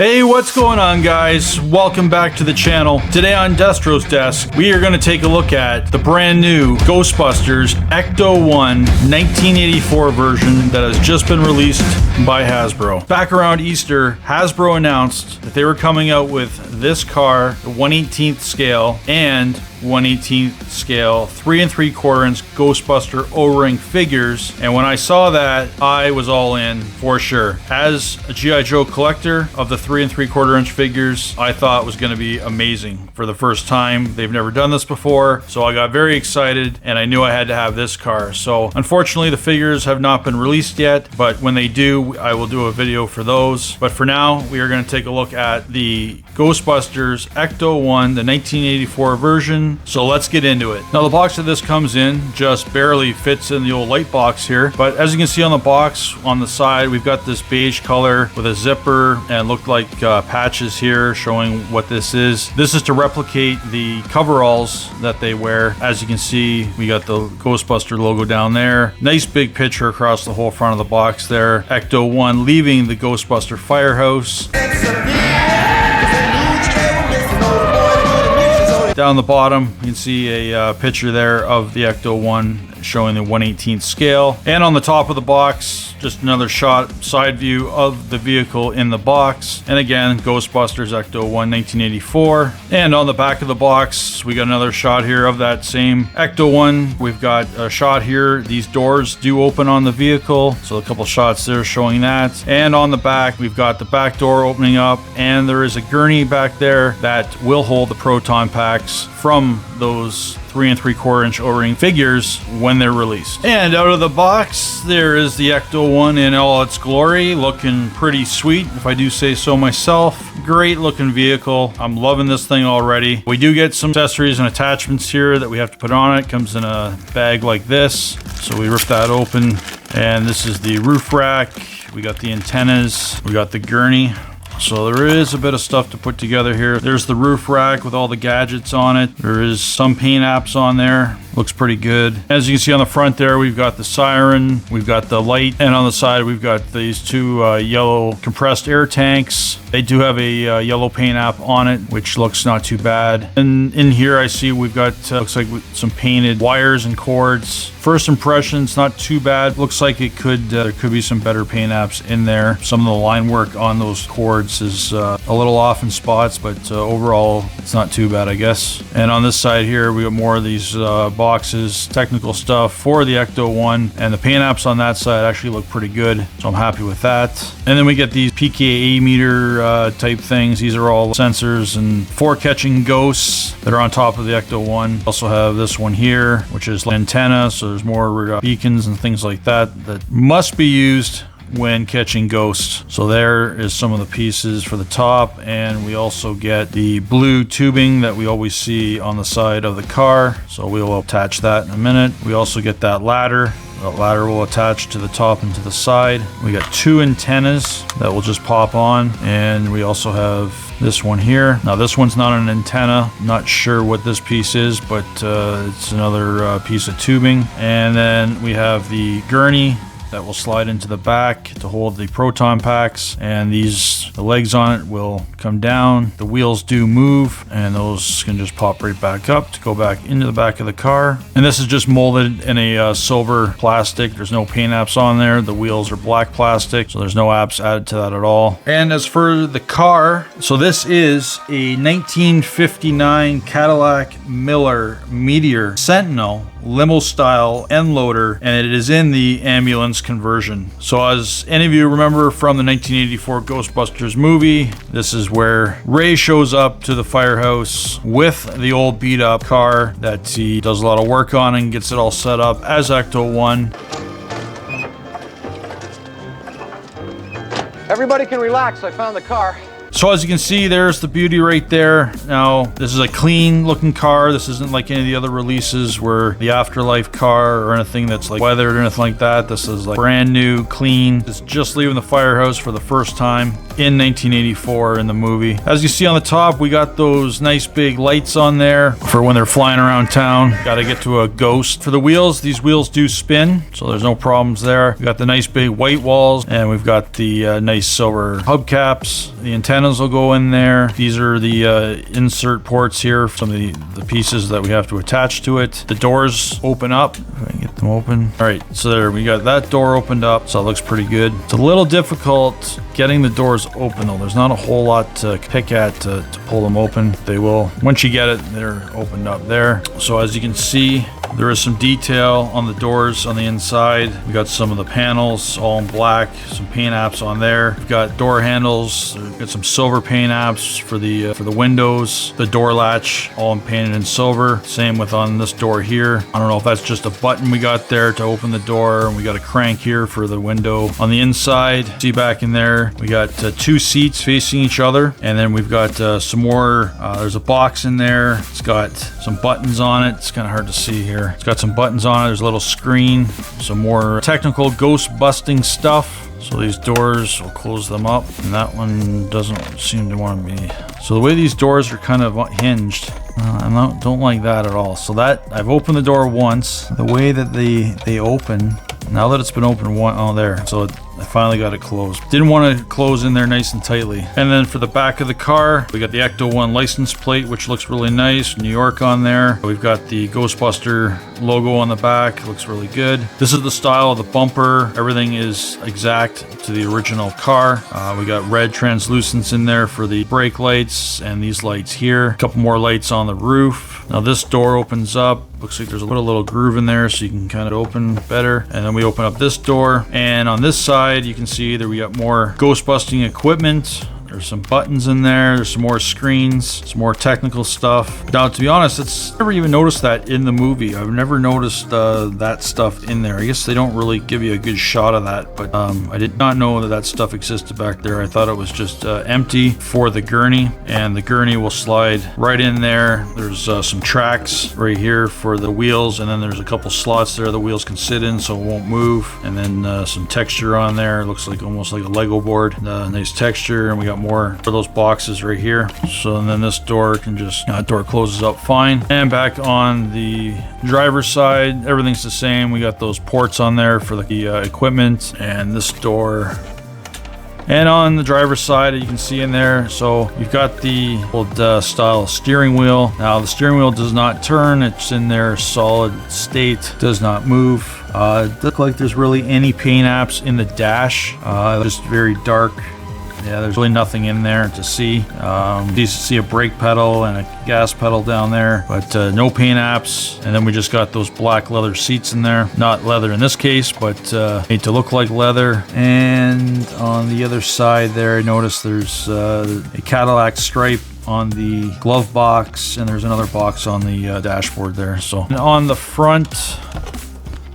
Hey, what's going on, guys? Welcome back to the channel. Today on DESTRO'S desk, we are going to take a look at the brand new Ghostbusters Ecto-1 1984 version that has just been released by Hasbro. Back around Easter, Hasbro announced that they were coming out with this car, the 1/18th scale and 1/18th scale 3 3/4 inch Ghostbuster O-ring figures, and when I saw that, I was all in for sure. As a G.I. Joe collector of the 3 3/4 inch figures, I thought it was going to be amazing. For the first time, they've never done this before, so I got very excited and I knew I had to have this car. So unfortunately, the figures have not been released yet, but when they do, I will do a video for those. But for now, we are going to take a look at the Ghostbusters Ecto-1, the 1984 version. So let's get into it. Now the box that this comes in just barely fits in the old light box here, but as you can see on the box on the side, we've got this beige color with a zipper and looked like patches here showing what this is. This is to replicate the coveralls that they wear. As you can see, we got the Ghostbuster logo down there. Nice big picture across the whole front of the box there. Ecto-1 leaving the Ghostbuster firehouse. Down the bottom, you can see a picture there of the Ecto-1 showing the 1/18th scale. And on the top of the box, just another shot, side view of the vehicle in the box. And again, Ghostbusters Ecto-1 1984. And on the back of the box, we got another shot here of that same Ecto-1. We've got a shot here. These doors do open on the vehicle, so a couple shots there showing that. And on the back, we've got the back door opening up, and there is a gurney back there that will hold the proton packs from those 3 3/4 inch O-ring figures when they're released. And out of the box, there is the Ecto-1 in all its glory, looking pretty sweet, if I do say so myself. Great looking vehicle. I'm loving this thing already. We do get some accessories and attachments here that we have to put on it. Comes in a bag like this. So we rip that open, and this is the roof rack. We got the antennas. We got the gurney. So there is a bit of stuff to put together here. There's the roof rack with all the gadgets on it. There is some paint apps on there. Looks pretty good. As you can see on the front there, we've got the siren, we've got the light, and on the side we've got these two yellow compressed air tanks. They do have a yellow paint app on it, which looks not too bad. And in here I see we've got, looks like some painted wires and cords. First impressions, not too bad. Looks like it could, there could be some better paint apps in there. Some of the line work on those cords is a little off in spots, but overall it's not too bad, I guess. And on this side here, we got more of these boxes, technical stuff for the Ecto-1, and the paint apps on that side actually look pretty good, so I'm happy with that. And then we get these PKA meter type things. These are all sensors and for catching ghosts that are on top of the Ecto-1. Also have this one here, which is antenna, so there's more beacons and things like that that must be used when catching ghosts. So there is some of the pieces for the top, and we also get the blue tubing that we always see on the side of the car, so we'll attach that in a minute. We also get that ladder. That ladder will attach to the top and to the side. We got two antennas that will just pop on, and we also have this one here. Now this one's not an antenna, not sure what this piece is, but it's another piece of tubing. And then we have the gurney that will slide into the back to hold the proton packs, and the legs on it will come down. The wheels do move, and those can just pop right back up to go back into the back of the car. And this is just molded in a silver plastic. There's no paint apps on there. The wheels are black plastic, so there's no apps added to that at all. And as for the car, so this is a 1959 Cadillac Miller Meteor Sentinel limo style end loader, and it is in the ambulance conversion. So as any of you remember from the 1984 Ghostbusters movie, this is where Ray shows up to the firehouse with the old beat up car that he does a lot of work on and gets it all set up as Ecto-1. Everybody can relax, I found the car. So as you can see, there's the beauty right there. Now, this is a clean looking car. This isn't like any of the other releases where the Afterlife car or anything that's like weathered or anything like that. This is like brand new, clean. It's just leaving the firehouse for the first time. in 1984 in the movie. As you see on the top, we got those nice big lights on there for when they're flying around town. Got to get to a ghost. For the wheels, these wheels do spin, so there's no problems there. We got the nice big white walls, and we've got the nice silver hubcaps. The antennas will go in there. These are the insert ports here, some of the pieces that we have to attach to it. The doors open up. If I can get them open. All right, so there we got that door opened up, so it looks pretty good. It's a little difficult getting the doors open though. There's not a whole lot to pick at to pull them open. They will, once you get it, they're opened up there. So as you can see, there is some detail on the doors on the inside. We got some of the panels all in black, some paint apps on there. We've got door handles. We've got some silver paint apps for the windows. The door latch all painted in silver. Same with on this door here. I don't know if that's just a button we got there to open the door, and we got a crank here for the window. On the inside, see back in there, we got two seats facing each other, and then we've got some more. There's a box in there. It's got some buttons on it. It's kind of hard to see here. It's got some buttons on it. There's a little screen, some more technical ghost busting stuff. So these doors, we'll close them up, and that one doesn't seem to want to be. So the way these doors are kind of hinged, I don't like that at all. So that, I've opened the door once. The way that they open, now that it's been opened there. So I finally got it closed. Didn't want to close in there nice and tightly. And then for the back of the car, we got the Ecto-1 license plate, which looks really nice. New York on there. We've got the Ghostbuster logo on the back. Looks really good. This is the style of the bumper. Everything is exact to the original car. We got red translucents in there for the brake lights and these lights here. A couple more lights on the roof. Now this door opens up. Looks like there's a little groove in there, so you can kind of open better. And then we open up this door, and on this side you can see that we got more ghost busting equipment. There's some buttons in there. There's some more screens, some more technical stuff. Now, to be honest, I've never even noticed that in the movie. I've never noticed that stuff in there. I guess they don't really give you a good shot of that, but I did not know that stuff existed back there. I thought it was just empty for the gurney, and the gurney will slide right in there. There's some tracks right here for the wheels, and then there's a couple slots there the wheels can sit in so it won't move, and then some texture on there. It looks like almost like a Lego board. Nice texture, and we got more for those boxes right here. So and then this door can just, that door closes up fine. And back on the driver's side, everything's the same. We got those ports on there for the equipment, and this door. And on the driver's side, you can see in there, so you've got the old style steering wheel. Now the steering wheel does not turn. It's in there solid state, does not move. It doesn't look like there's really any paint apps in the dash. Just very dark. Yeah, there's really nothing in there to see. You see a brake pedal and a gas pedal down there, but no paint apps. And then we just got those black leather seats in there. Not leather in this case, but made to look like leather. And on the other side there, I noticed there's a Cadillac stripe on the glove box, and there's another box on the dashboard there. So and on the front,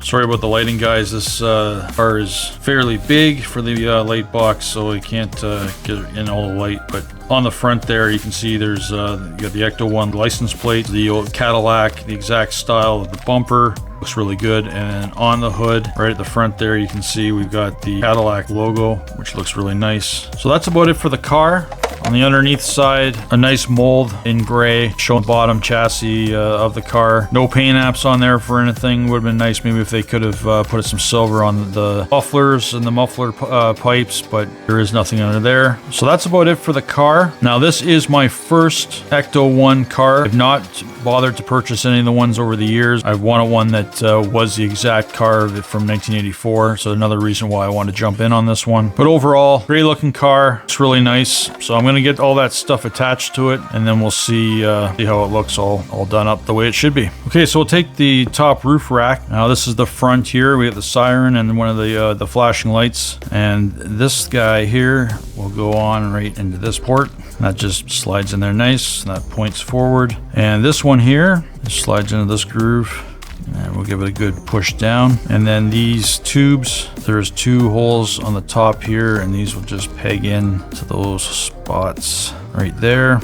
sorry about the lighting, guys. This car is fairly big for the light box, so I can't get in all the light. But on the front there, you can see there's you got the Ecto-1 license plate, the old Cadillac, the exact style of the bumper. Looks really good. And on the hood, right at the front there, you can see we've got the Cadillac logo, which looks really nice. So that's about it for the car. On the underneath side, a nice mold in gray showing the bottom chassis of the car. No paint apps on there for anything. Would have been nice maybe if they could have put some silver on the mufflers and the muffler pipes, but there is nothing under there. So that's about it for the car. Now this is my first Ecto-1 car. I've not bothered to purchase any of the ones over the years. I've wanted one that was the exact car from 1984, so another reason why I want to jump in on this one. But overall, great looking car. It's really nice. So I'm going to get all that stuff attached to it, and then we'll see how it looks all done up the way it should be. Okay, so we'll take the top roof rack. Now this is the front here. We have the siren and one of the flashing lights, and this guy here will go on right into this port. That just slides in there nice, and that points forward. And this one here slides into this groove, and we'll give it a good push down. And then these tubes, there's two holes on the top here, and these will just peg in to those spots right there.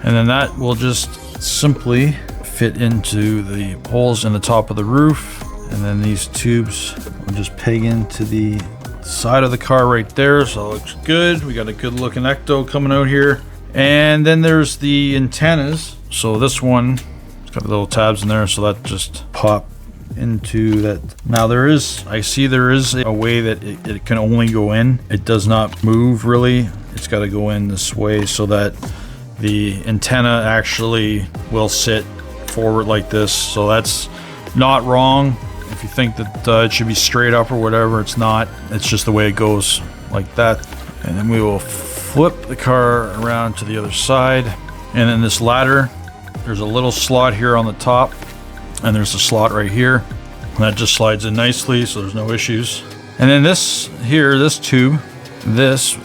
And then that will just simply fit into the holes in the top of the roof. And then these tubes will just peg into the side of the car right there, so it looks good. We got a good looking Ecto coming out here. And then there's the antennas. So this one, it's got little tabs in there, so that just pop into that. Now I see there is a way that it can only go in. It does not move really. It's got to go in this way so that the antenna actually will sit forward like this. So that's not wrong. If you think that it should be straight up or whatever, it's not. It's just the way it goes like that. And then we will flip the car around to the other side. And then this ladder, there's a little slot here on the top, and there's a slot right here. And that just slides in nicely, so there's no issues. And then this here, this tube, this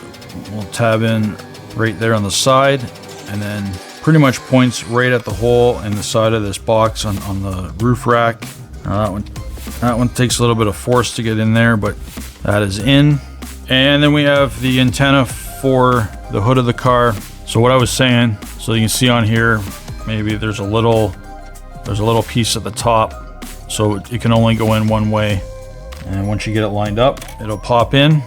will tab in right there on the side, and then pretty much points right at the hole in the side of this box on the roof rack. Now that one takes a little bit of force to get in there, but that is in. And then we have the antenna for the hood of the car. So what I was saying, so you can see on here, maybe there's a little piece at the top, so it can only go in one way. And once you get it lined up, it'll pop in,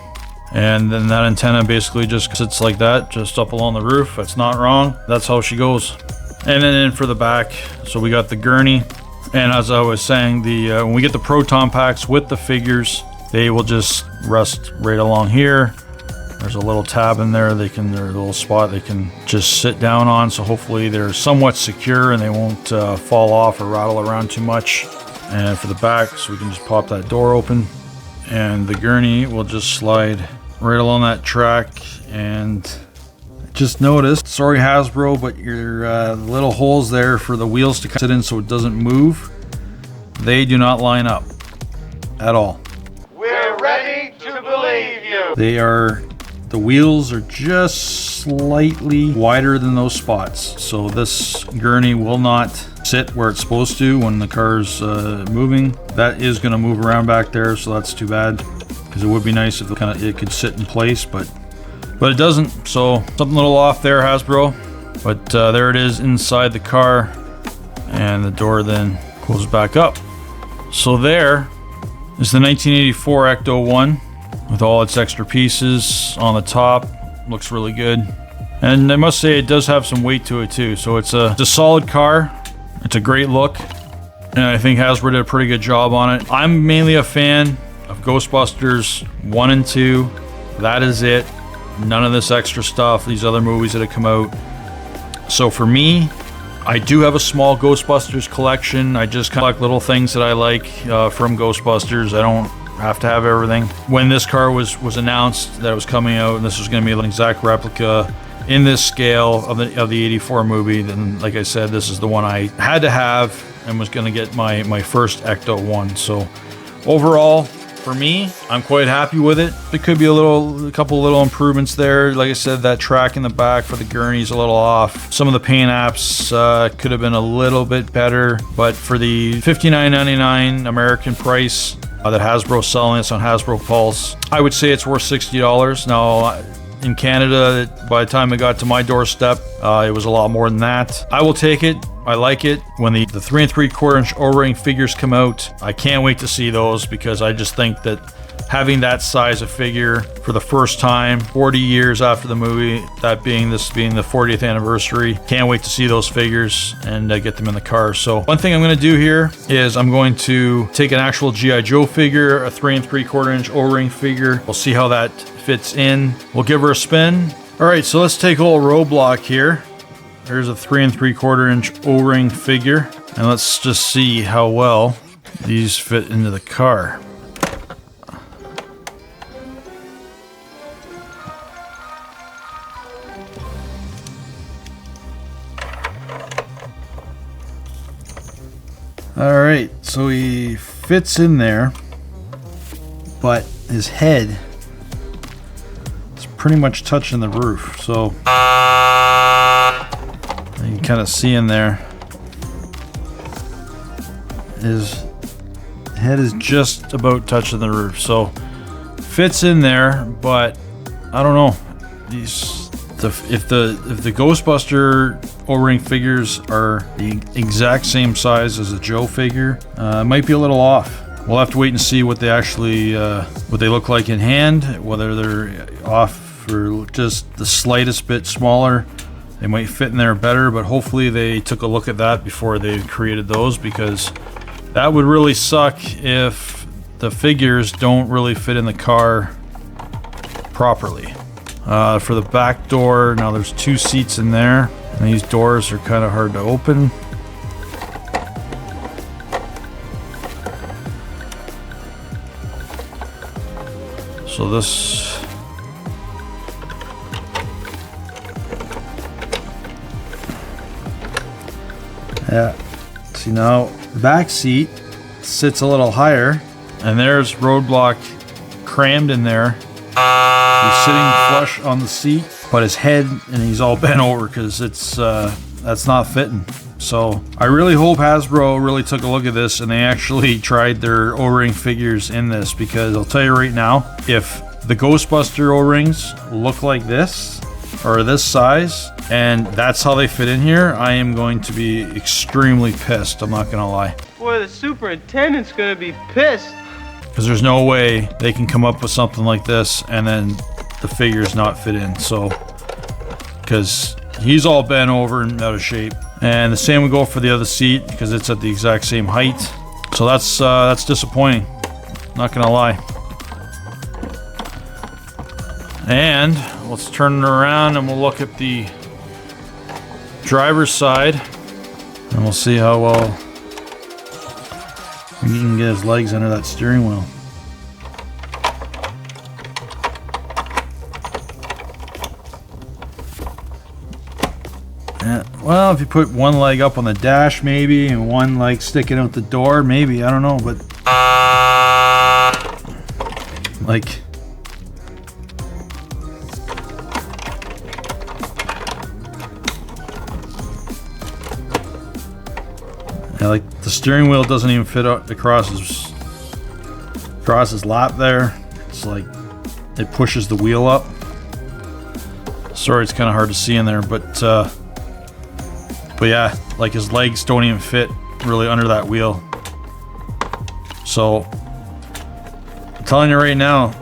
and then that antenna basically just sits like that, just up along the roof. That's not wrong. That's how she goes. And then in for the back, so we got the gurney. And as I was saying, when we get the proton packs with the figures, they will just rest right along here. There's a little tab in there. There's a little spot they can just sit down on. So hopefully they're somewhat secure and they won't fall off or rattle around too much. And for the back, so we can just pop that door open, and the gurney will just slide right along that track. And just noticed, sorry Hasbro, but your little holes there for the wheels to sit in so it doesn't move, they do not line up at all. We're ready to believe you. The wheels are just slightly wider than those spots, so this gurney will not sit where it's supposed to when the car's moving. That is going to move around back there, so that's too bad, because it would be nice if it could sit in place, but it doesn't. So something a little off there, Hasbro. But there it is inside the car, and the door then closes back up. So there is the 1984 Ecto-1 with all its extra pieces on the top. Looks really good, and I must say it does have some weight to it too. So it's a solid car. It's a great look, and I think Hasbro did a pretty good job on it. I'm mainly a fan of Ghostbusters 1 and 2. That is it. None of this extra stuff, these other movies that have come out. So for me, I do have a small Ghostbusters collection. I just collect little things that I like from Ghostbusters. I don't have to have everything. When this car was announced that it was coming out and this was going to be an exact replica in this scale of the 84 movie, then like I said, this is the one I had to have and was going to get my first Ecto-1. So overall, for me, I'm quite happy with it. It could be a couple little improvements there. Like I said, that track in the back for the gurney is a little off. Some of the paint apps could have been a little bit better, but for the $59.99 American price that Hasbro's selling this on Hasbro Pulse, I would say it's worth $60. Now, in Canada, by the time it got to my doorstep, it was a lot more than that. I will take it. I like it. When the 3 3/4 inch O-ring figures come out, I can't wait to see those, because I just think that having that size of figure for the first time 40 years after the movie, this being the 40th anniversary, can't wait to see those figures and get them in the car. So one thing I'm going to do here is I'm going to take an actual G.I. Joe figure, a 3 3/4 inch O-ring figure. We'll see how that fits in. We'll give her a spin. All right, so let's take a little roadblock here. There's a 3 3/4 inch O-ring figure, and let's just see how well these fit into the car. All right, so he fits in there, but his head is pretty much touching the roof. So you can kind of see in there, his head is just about touching the roof. So fits in there, but I don't know. If the Ghostbuster O-ring figures are the exact same size as a Joe figure, it might be a little off. we'll have to wait and see what they actually what they look like in hand, whether they're off or just the slightest bit smaller. They might fit in there better, but hopefully they took a look at that before they created those, because that would really suck if the figures don't really fit in the car properly. For the back door, now there's 2 seats in there, and these doors are kind of hard to open. So this, yeah, see now the back seat sits a little higher, and there's Roadblock crammed in there. He's sitting flush on the seat, but his head, and he's all bent over because it's that's not fitting. So I really hope Hasbro really took a look at this and they actually tried their O-ring figures in this, because I'll tell you right now, if the Ghostbuster O-rings look like this or this size and that's how they fit in here, I am going to be extremely pissed. I'm not gonna lie. Boy, the superintendent's gonna be pissed. Because there's no way they can come up with something like this and then the figures not fit in. So, because he's all bent over and out of shape, and the same would go for the other seat because it's at the exact same height. So that's disappointing. Not gonna lie. And let's turn it around and we'll look at the driver's side, and we'll see how well he can get his legs under that steering wheel. Yeah, well, if you put one leg up on the dash maybe, and one leg sticking out the door maybe, I don't know, but like, yeah, like the steering wheel doesn't even fit across his lap there. It's like it pushes the wheel up. Sorry, it's kind of hard to see in there, but yeah, like his legs don't even fit really under that wheel. So I'm telling you right now,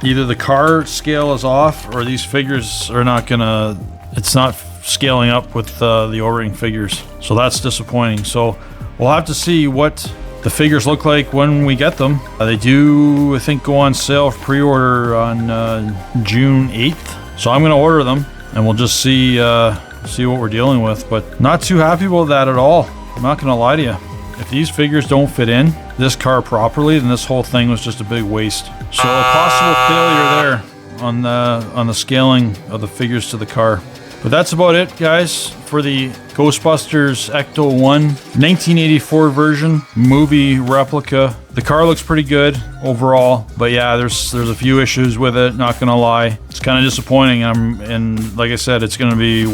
either the car scale is off or these figures are not gonna, it's not scaling up with the O-ring figures. So that's disappointing. So we'll have to see what the figures look like when we get them. They do, I think, go on sale for pre-order on June 8th. So I'm gonna order them and we'll just see what we're dealing with. But not too happy about that at all. I'm not gonna lie to you. If these figures don't fit in this car properly, then this whole thing was just a big waste. So a possible failure there on the scaling of the figures to the car. But that's about it, guys, for the Ghostbusters Ecto-1 1984 version movie replica. The car looks pretty good overall, but yeah, there's a few issues with it, not gonna lie. It's kind of disappointing, and like I said, it's gonna be,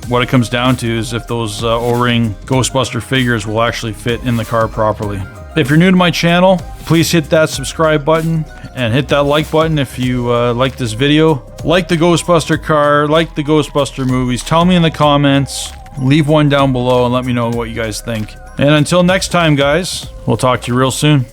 what it comes down to is if those O-ring Ghostbuster figures will actually fit in the car properly. If you're new to my channel, please hit that subscribe button and hit that like button if you like this video. Like the Ghostbuster car, like the Ghostbuster movies. Tell me in the comments, leave one down below and let me know what you guys think. And until next time, guys, we'll talk to you real soon.